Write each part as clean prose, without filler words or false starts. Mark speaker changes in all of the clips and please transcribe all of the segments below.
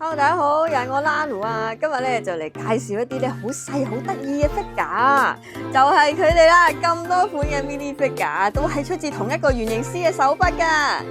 Speaker 1: Hello，大家好，又係我 Lulu 啊！今日咧就嚟介紹一啲咧好細好得意嘅 figure，就係佢哋啦。咁多款嘅 mini figure 都係出自同一個原型師嘅手筆噶。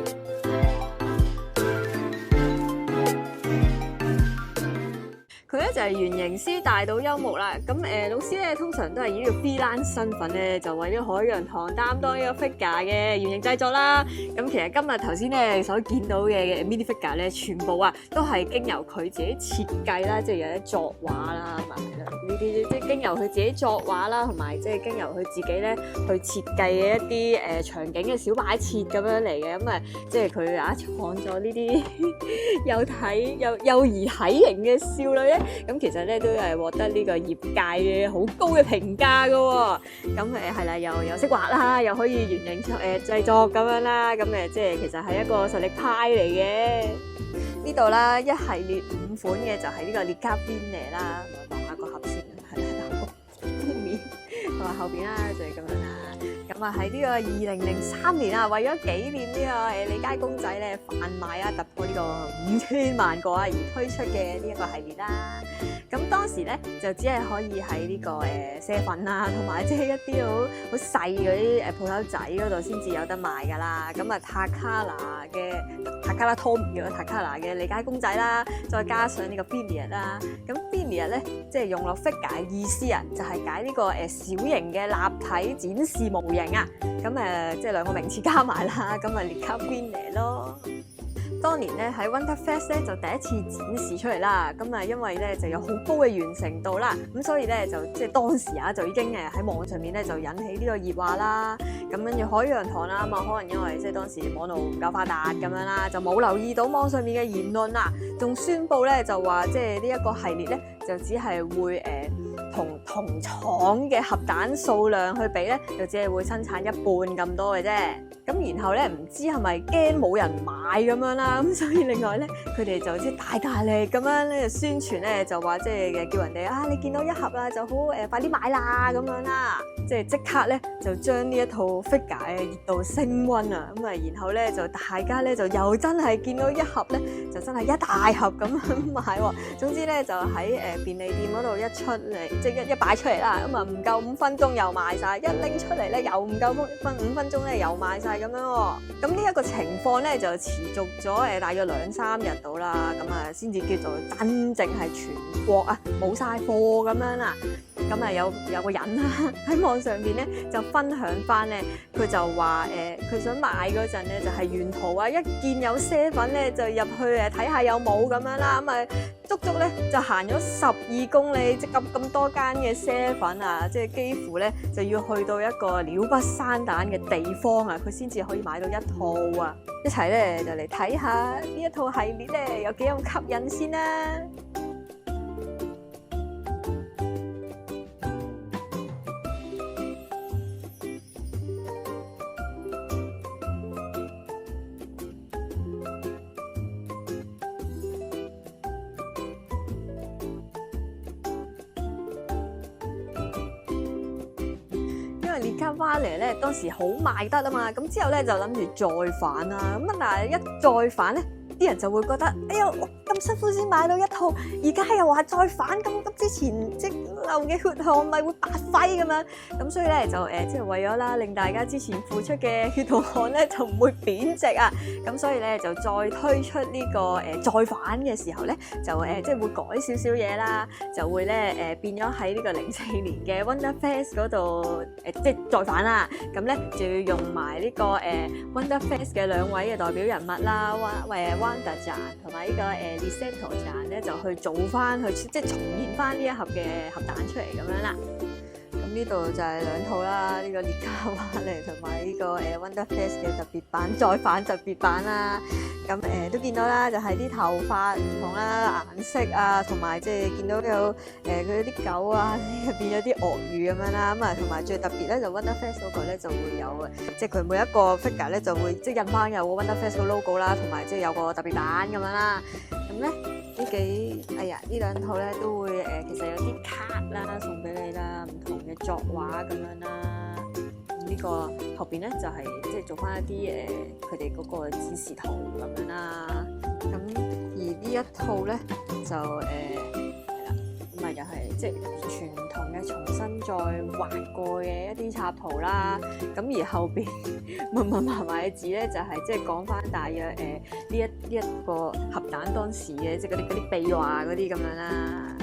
Speaker 1: 佢咧就係原型師大島優木啦。咁老師咧通常都係以呢個 freelance 身份咧，就為呢個海洋堂擔當呢個 figure 嘅原型製作啦。咁其實今日頭先咧所見到嘅 mini figure 咧，全部啊都係經由佢自己設計啦，即係有啲作畫啦，同埋呢啲即係經由佢自己作畫啦，同埋即係經由佢自己咧去設計嘅一啲場景嘅小擺設咁樣嚟嘅。咁即係佢創咗呢啲幼兒體型嘅少女咧。咁其實咧都係獲得呢個業界嘅好高嘅評價噶喎。咁係啦，又識畫啦，又可以原型製作咁樣啦。咁即係其實係一個實力派嚟嘅。呢度啦，一系列5款嘅就係呢個列卡邊尼啦。我望下個盒先，係啦，封面同埋後邊啦，就係咁樣啦。咁喺呢個2003年啊，為咗紀念呢個李佳公仔咧販賣突破呢個5000萬個而推出嘅呢一個系列啦。咁當時咧就只係可以喺呢個7啦，同埋即係一啲好細嗰啲鋪頭仔嗰度先至有得賣噶啦。咁塔卡拉托唔叫塔卡拉嘅李佳公仔啦，再加上呢個 Billard 啦。咁 Billard 咧即係用落 figure 嘅意思啊，就係解呢個小型嘅立體展示模型啊。咁即係兩個名詞加埋啦，咁列卡邊尼咯。當年咧喺 Wonderfest 咧就第一次展示出嚟啦，咁因為咧就有好高嘅完成度啦，咁所以咧就即係當時就已經喺網上面咧就引起呢個熱話啦。咁跟住海洋堂啦，可能因為即係當時網絡唔夠發達咁樣啦，就冇留意到網上面嘅言論啦，仲宣佈咧就話即係呢一個系列咧就只係會同廠嘅核彈數量去比咧，就只係會生產一半咁多嘅啫。咁然後咧，唔知係咪驚冇人買咁樣啦，咁所以另外咧，佢哋就即係大力咁樣咧宣傳咧，就話即係叫人哋你見到一盒啦就好快啲買啦咁樣啦，即刻咧就將呢一套 figure 嘅熱度升溫啊！咁然後咧就大家咧就又真係見到一盒咧，就真係一大盒咁樣買喎。總之咧就喺便利店嗰度一出嚟，即係一擺出嚟啦，咁唔夠5分鐘又賣晒，一拎出嚟咧又唔夠5分鐘咧又賣晒咁樣喎。咁呢一個情況咧就持續咗大約2-3日到啦，咁先至叫做真正係全國冇晒貨咁樣啦。咁有個人啦喺網上邊咧就分享翻咧，佢就話佢想買嗰陣咧就係沿途一見有7咧就入去睇下有冇咁樣啦，咁足足咧就行咗12公里，即咁多間嘅7即係幾乎咧就要去到一個鳥不生蛋嘅地方佢先至可以買到一套啊！一齊咧就嚟睇下呢一套系列咧有幾咁吸引先啦！列卡巴尼咧當時好賣得嘛，咁之後咧就諗住再版啦，咁但係一再版咧，啲人就會覺得，哎呀，咁辛苦先買到一套，而家又話再版，咁之前即流嘅血汗咪會白費咁樣，咁所以咧就即係為咗啦，令大家之前付出嘅血同汗咧就唔會貶值啊，咁所以咧就再推出呢個再版嘅時候咧，就即係會改少少嘢啦，就會咧變咗喺呢個04年嘅 Wonderfest 嗰度即係再版啦，咁咧就要用埋呢個Wonderfest 嘅2位嘅代表人物啦，Wanda 醬同埋呢個Lisetto醬咧就去做翻去即係重現翻呢一盒嘅盒彈出嚟咁樣啦。咁呢度就係2套啦，呢個列卡巴尼同埋呢個Wonderfest 嘅特別版再版特別版啦。咁都見到啦，就係啲頭髮唔同啦，顏色同埋即係見到有佢啲狗變咗啲鱷魚咁樣啦。咁同埋最特別咧就 Wonderfest 嗰個咧就會有即係佢每一個 figure 咧就會即係印翻有個 Wonderfest 個 logo 啦，同埋即係有個特別版咁樣啦。咁咧呢2套咧都會其實有啲卡啦送俾你啦，唔同嘅作畫咁樣啦。呢個後邊咧就係即係做翻一啲佢哋嗰個指示圖咁樣啦。咁而呢一套咧就係啦，咁啊又係即係傳統嘅重新再畫過嘅一啲插圖啦。咁而後邊密密麻麻嘅字咧，就係即係講翻大約呢一個核彈當時嘅即係嗰啲秘話嗰啲咁樣啦。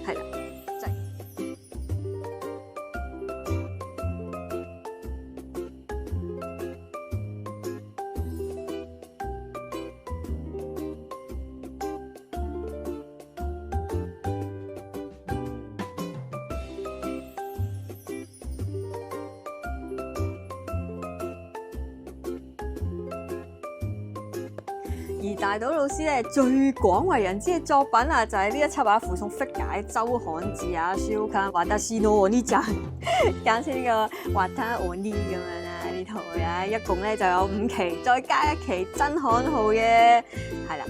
Speaker 1: 係啦，就係。而大島老師咧最廣為人知嘅作品啊，就係呢一輯啊附送 figure 周刊誌啊，Shoukan Watashi no Oni-chan，簡稱呢個 Wata Oni 咁樣啦，呢套啊一共咧就有5期，再加1期真刊號嘅，係啦。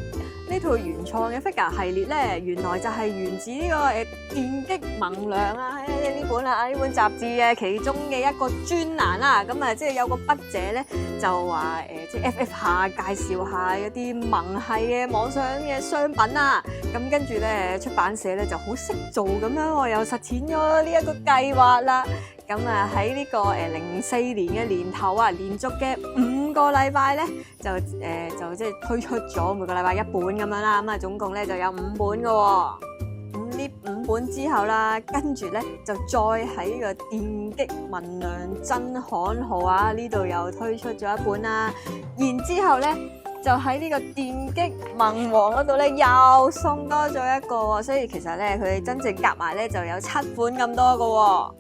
Speaker 1: 呢套原創嘅 figure 系列咧，原來就係源自呢個電擊萌良啊，呢本雜誌嘅其中嘅一個專欄啦。咁啊，即係有個筆者咧就話即係 FF 下介紹下一啲萌系嘅網上嘅商品啊。咁跟住咧出版社咧就好識做咁樣，我又實踐咗呢一個計劃啦。咁啊喺呢個04年嘅年頭啊，連續嘅5個禮拜咧就即係推出咗每個禮拜1本咁樣啦。咁啊總共咧就有5本嘅喎。咁呢5本之後啦，跟住咧就再喺呢個電擊萌良真刊號啊呢度又推出咗1本啦。然之後咧就喺呢個電擊萌王嗰度咧又送多咗1個喎。所以其實咧佢哋真正夾埋咧就有7本咁多個喎。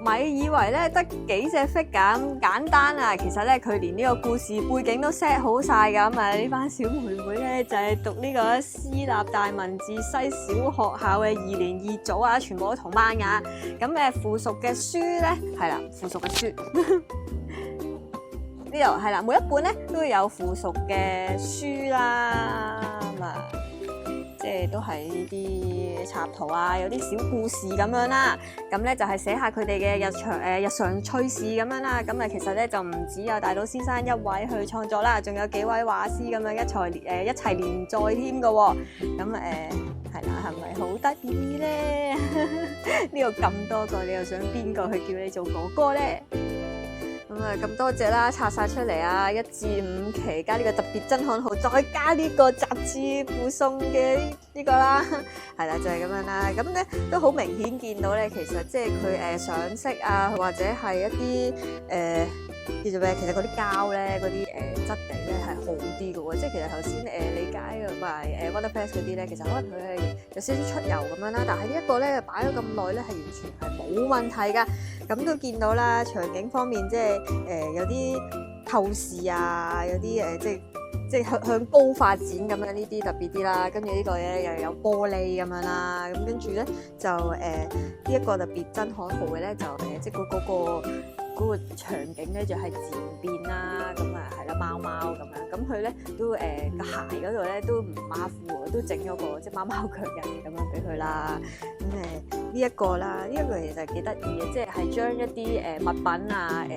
Speaker 1: 咪以為咧得幾隻 figure 咁簡單啊！其實咧佢連呢個故事背景都 set 好晒㗎。咁啊呢班小妹妹咧就係讀呢個私立大文字西小學校嘅2年2組啊，全部都同班㗎。咁附屬嘅書咧係啦，附屬嘅書呢度係啦，每一本咧都有附屬嘅書啦。咁啊即係都係呢啲插圖啊，有啲小故事咁樣啦。咁咧就係寫下佢哋嘅日常趣事咁樣啦。咁啊其實咧就唔止有大島先生一位去創作啦，仲有幾位畫師咁樣一齊連載添㗎喎。咁係啦，係咪好得意咧？呢度咁多個，你又想邊個去叫你做哥哥咧？咁啊咁多隻啦，拆晒出嚟啊！1至5期加呢個特別真刊號，再加呢個雜誌附送嘅呢個啦，係啦，就係咁樣啦。咁咧都好明顯見到咧，其實即係佢上色啊，或者係一啲叫做咩？其實嗰啲膠咧，嗰啲質地咧係好啲嘅喎。即係其實頭先理解嘅埋Waterpress 嗰啲咧，其實可能佢係有少少出油咁樣啦。但係呢一個咧擺咗咁耐咧，係完全係冇問題㗎。咁都見到啦，場景方面即係有啲透視啊，有啲即係向高發展咁樣，呢啲特別啲啦。跟住呢個咧又有玻璃咁樣啦。咁跟住咧就呢一個特別真刊號嘅咧就即係嗰個場景咧就係自然變啦。咁啊係啦，貓貓咁樣。咁佢咧都個鞋嗰度咧都唔馬虎喎，都整咗個即係貓貓腳印咁樣俾佢啦。咁呢一個啦，呢一個其實幾得意嘅，即係將一啲物品啊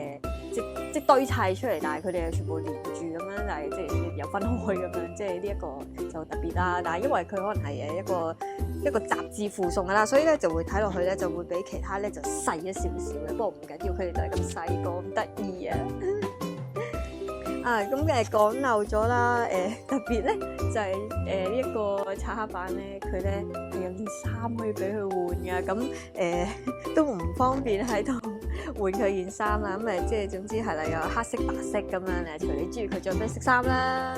Speaker 1: 即堆砌出嚟，但係佢哋又全部連住咁樣，但係即係又分開咁樣，即係呢一個就特別啦。但係因為佢可能係一個雜誌附送㗎啦，所以咧就會睇落去咧就會比其他咧就細一少少嘅。不過唔緊要，佢哋就係咁細個咁得意啊！咁講漏咗啦，特別咧就係呢一個擦黑板咧，佢咧係有件衫可以俾佢換噶，咁都唔方便喺度換佢件衫啦。咁即係總之係啦，有黑色白色咁樣，隨你中意佢着咩色衫啦。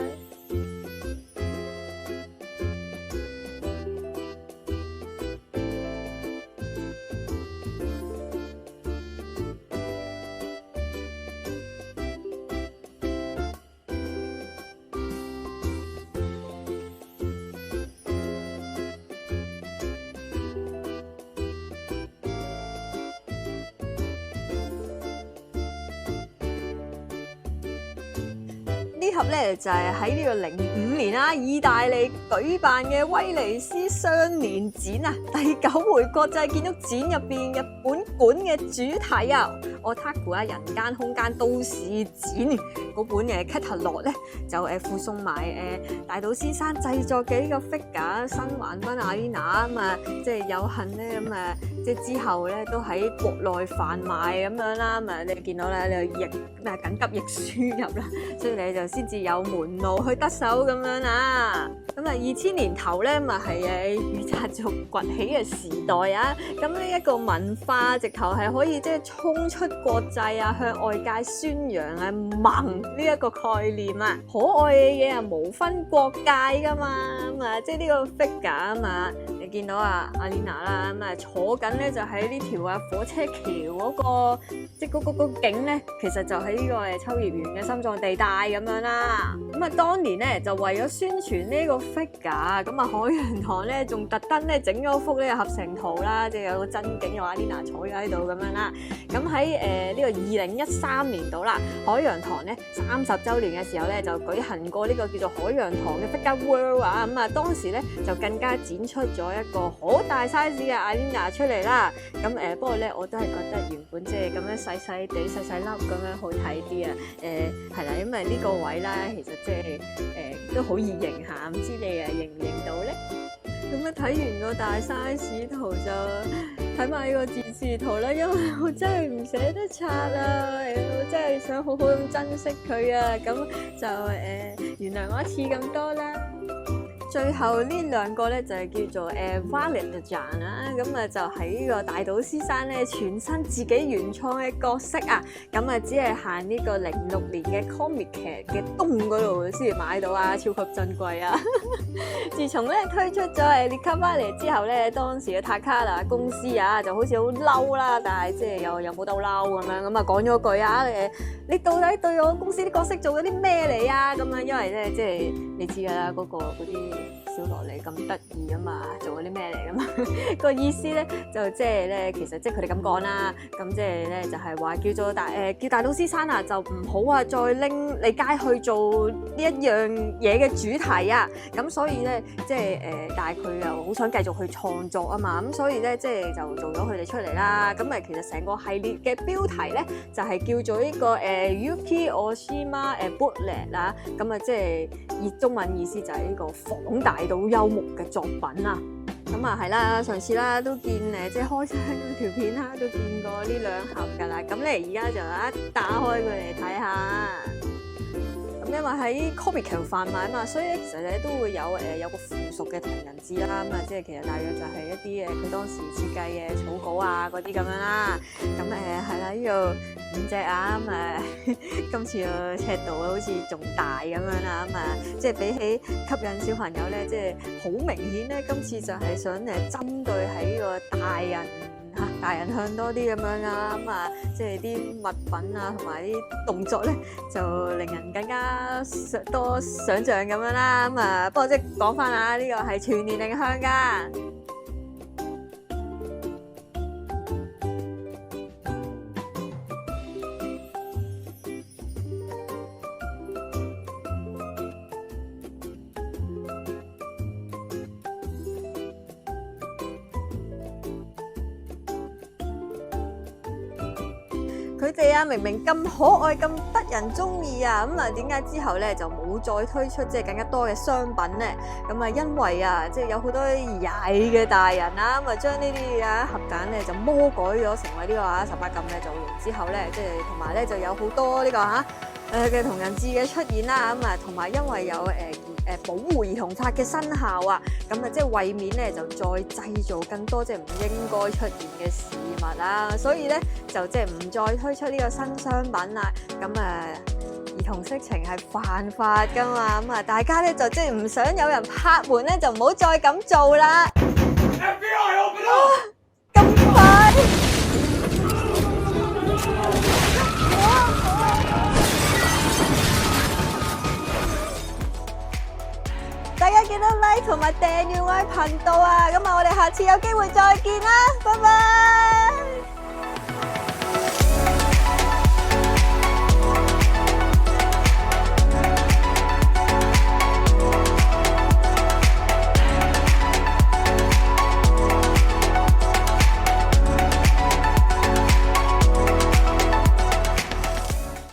Speaker 1: 呢合咧就係喺呢個05年啦，意大利舉辦嘅威尼斯雙年展啊，第9回國際建築展入邊日本館嘅主題啊，Otaku啊，人間空間都市展嗰本嘅 catalog 咧就附送埋大島先生製作嘅呢個 figure 新橫濱 Arena 咁啊，即係有幸咧咁啊，即係之後咧都喺國內販賣咁樣啦，咁啊你見到咧你譯緊急譯輸入啦，所以你就先至有門路去得手咁樣啦。咁啊2000年頭咧咪係御宅族崛起嘅時代啊，咁呢一個文化直頭係可以即係衝出國際啊，向外界宣揚啊萌呢一個概念啊，可愛嘅嘢啊無分國界噶嘛，咁啊即係呢個 figure 啊嘛，你見到啊阿 Lina 啦，咁啊坐緊咧就喺呢條啊火車橋嗰個即係嗰個景咧，其實就喺呢個秋葉原嘅心臟地帶咁樣啦。咁啊當年咧就為咗宣傳呢個 figure， 咁啊海洋堂咧仲特登咧整咗幅呢個合成圖啦，即係有個真景有阿 Lina 坐咗喺度咁樣啦。咁喺呢個2013年度啦，海洋堂咧30週年嘅時候咧就舉行過呢個叫做海洋堂嘅 Figure World 啊，咁啊當時咧就更加展出咗一個好大 size 嘅阿 Lina 出嚟啦。咁不過咧我都係覺得原本即係咁樣細細地細細粒咁樣好睇啲啊。係啦，因為呢個位啦，其實即係都好易認下，唔知你認唔認到咧？咁啊睇完個大 size 圖就睇埋呢個展示圖啦，因為我真係唔捨得拆啊，我真係想好好咁珍惜佢啊，咁就原諒我一次咁多啦。最後呢兩個咧就係叫做Valentine 啦，咁啊就喺呢個大島先生咧全新自己原創嘅角色啊，咁啊只係限呢個06年嘅 comic 劇嘅冬嗰度先至買到啊，超級珍貴啊！自從咧推出咗Licavale之後咧，當時嘅 Takara 公司啊就好似好嬲啦，但係即係又冇得嬲咁樣，咁啊講咗句啊你到底對我公司啲角色做咗啲咩嚟啊？咁樣因為咧即係你知㗎啦，嗰啲小蘿莉咁得意啊嘛，做咗啲咩嚟㗎嘛？個意思咧就即係咧，其實即係佢哋咁講啦，咁即係咧就係話叫做叫大島先生啊，就唔好啊再拎你街去做呢一樣嘢嘅主題啊，咁所以咧即係但係佢又好想繼續去創作啊嘛，咁所以咧即係就做咗佢哋出嚟啦。咁其實成個系列嘅標題咧就係叫做呢個Yuki Oshima Bootleg 啦，咁啊即係中文意思就係呢個仿大島幽木嘅作品啊。咁啊係啦，上次啦都見即係開箱條片啦，都見過呢兩盒㗎啦。咁咧而家就一打開佢嚟睇下。咁因為喺 Comic 販賣啊嘛，所以咧其實咧都會有個附屬嘅同人誌啦，咁啊即係其實大約就係一啲佢當時設計嘅草稿啊嗰啲咁樣啦。咁係啦，呢度5隻啊，咁今次個尺度好似仲大咁樣啦，咁即係比起吸引小朋友咧，即係好明顯咧，今次就係想針對喺呢個大人向多啲咁樣啊，咁即係啲物品啊同埋啲動作咧，就令人更加多想像咁樣啦。咁不過即係講翻啊，呢個係全年齡向㗎。佢哋啊，明明咁可愛咁得人中意啊，咁點解之後咧就冇再推出即係更加多嘅商品咧？咁因為啊，即係有好多曳嘅大人啊，咁將呢啲盒蛋咧就魔改咗成為呢個18禁嘅造型之後咧，即係同埋咧就有好多呢個嘅同人誌嘅出現啦，咁同埋因為有保護兒童法嘅生效啊，咁即係為免咧就再製造更多即係唔應該出現嘅事物啦，所以咧就即係唔再推出呢個新商品啦。咁兒童色情係犯法噶嘛，咁大家咧就即係唔想有人拍門咧，就唔好再咁做啦。咁快！大家記得 like 同埋訂閱我嘅頻道啊！咁我哋下次有機會再見啦，拜拜。